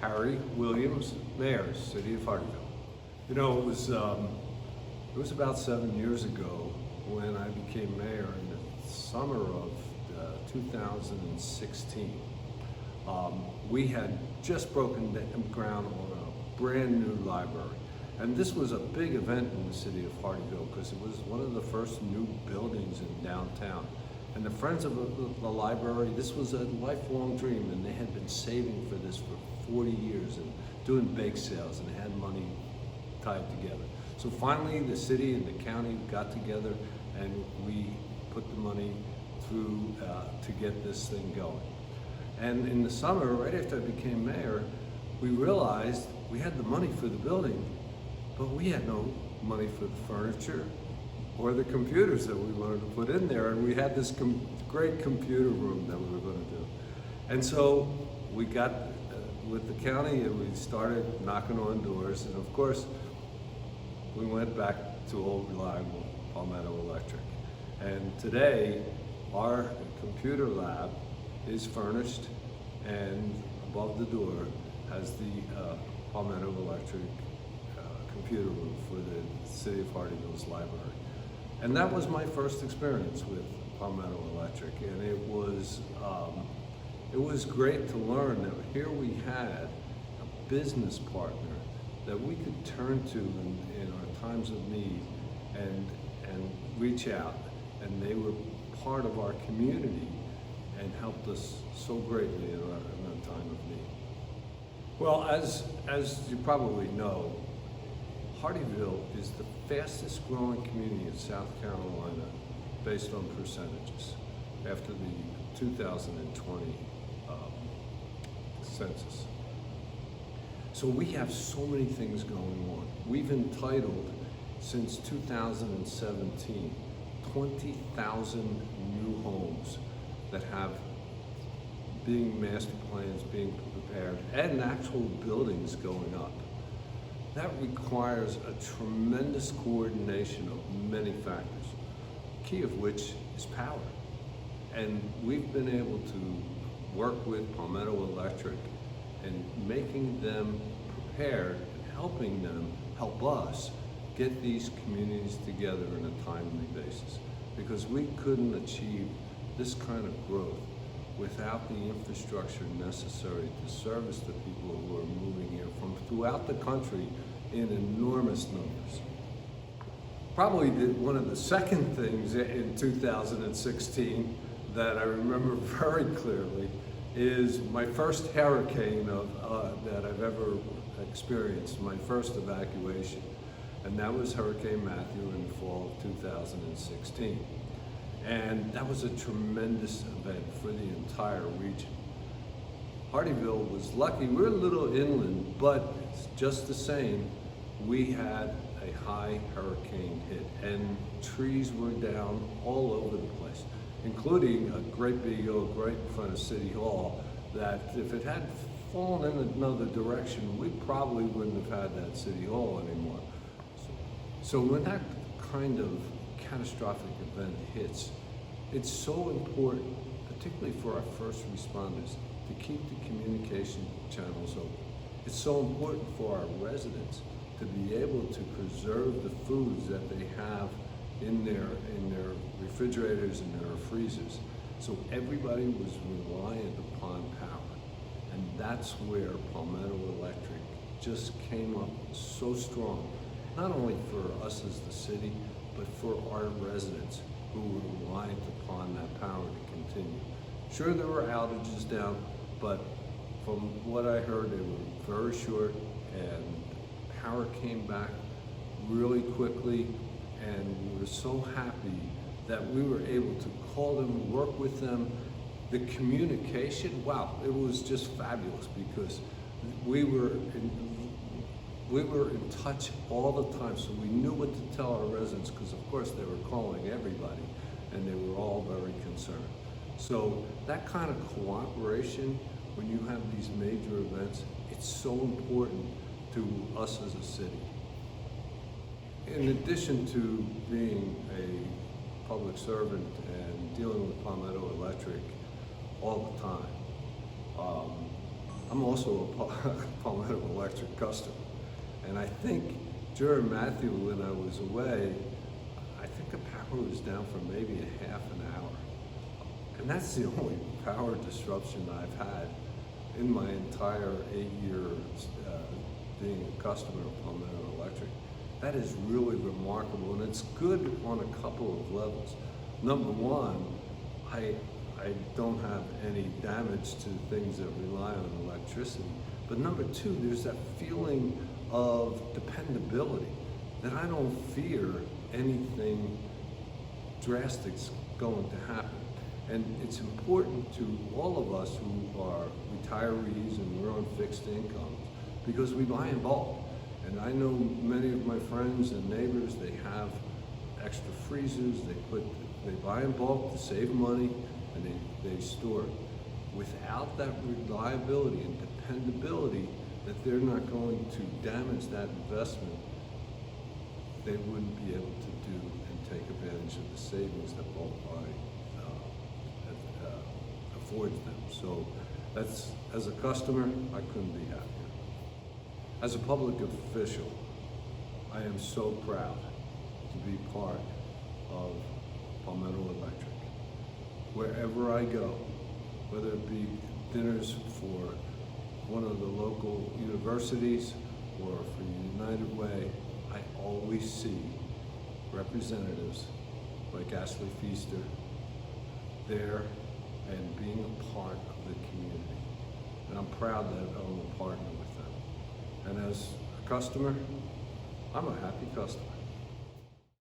Harry Williams, Mayor, City of Hardeeville. You know, it was about 7 years ago when I became mayor in the summer of 2016. We had just broken ground on a brand new library. And this was a big event in the city of Hardeeville because it was one of the first new buildings in downtown. And the Friends of the Library, this was a lifelong dream, and they had been saving for this for 40 years and doing bake sales and had money tied together. So finally the city and the county got together and we put the money through to get this thing going. And in the summer, right after I became mayor, we realized we had the money for the building, but we had no money for the furniture or the computers that we wanted to put in there. And we had this great computer room that we were going to do. And so we got with the county and we started knocking on doors. And of course, we went back to old reliable Palmetto Electric. And today, our computer lab is furnished, and above the door has the Palmetto Electric computer room for the City of Hardeeville's library. And that was my first experience with Palmetto Electric, and it was great to learn that here we had a business partner that we could turn to in our times of need and reach out, and they were part of our community and helped us so greatly in a time of need. Well, as you probably know, Hardeeville is the fastest growing community in South Carolina based on percentages after the 2020 census. So we have so many things going on. We've entitled, since 2017, 20,000 new homes that have being master plans being prepared and actual buildings going up. That requires a tremendous coordination of many factors, key of which is power. And we've been able to work with Palmetto Electric and making them prepared and helping them help us get these communities together on a timely basis. Because we couldn't achieve this kind of growth without the infrastructure necessary to service the people who are moving here from throughout the country in enormous numbers. Probably one of the second things in 2016 that I remember very clearly is my first hurricane that I've ever experienced, my first evacuation. And that was Hurricane Matthew in the fall of 2016. And that was a tremendous event for the entire region. Hardeeville was lucky. We're a little inland, but just the same, we had a high hurricane hit and trees were down all over the place, including a great big oak right in front of City Hall that if it had fallen in another direction, we probably wouldn't have had that City Hall anymore. So when that kind of catastrophic event hits, it's so important, particularly for our first responders, to keep the communication channels open. It's so important for our residents to be able to preserve the foods that they have in their refrigerators and their freezers. So everybody was reliant upon power. And that's where Palmetto Electric just came up so strong, not only for us as the city, but for our residents who were reliant upon that power to continue. Sure, there were outages down, but from what I heard, they were very short and power came back really quickly, and we were so happy that we were able to call them, work with them. The communication, wow, it was just fabulous because we were in touch all the time, so we knew what to tell our residents because of course they were calling everybody and they were all very concerned. So that kind of cooperation when you have these major events, it's so important to us as a city. In addition to being a public servant and dealing with Palmetto Electric all the time, I'm also a Palmetto Electric customer. And I think during Matthew, when I was away, I think the power was down for maybe a half an hour. And that's the only power disruption I've had in my entire 8 years being a customer of Palmetto Electric. That is really remarkable, and it's good on a couple of levels. Number one, I don't have any damage to things that rely on electricity. But number two, there's that feeling of dependability, that I don't fear anything drastic's going to happen. And it's important to all of us who are retirees and we're on fixed incomes, because we buy in bulk. And I know many of my friends and neighbors, they have extra freezers, they buy in bulk to save money, and they store it. Without that reliability and dependability that they're not going to damage that investment, they wouldn't be able to do and take advantage of the savings that bulk buying affords them. So that's, as a customer, I couldn't be happier. As a public official, I am so proud to be part of Palmetto Electric. Wherever I go, whether it be dinners for one of the local universities or for United Way, I always see representatives like Ashley Feaster there and being a part of the community. And I'm proud that I'm a partner with them. And as a customer, I'm a happy customer.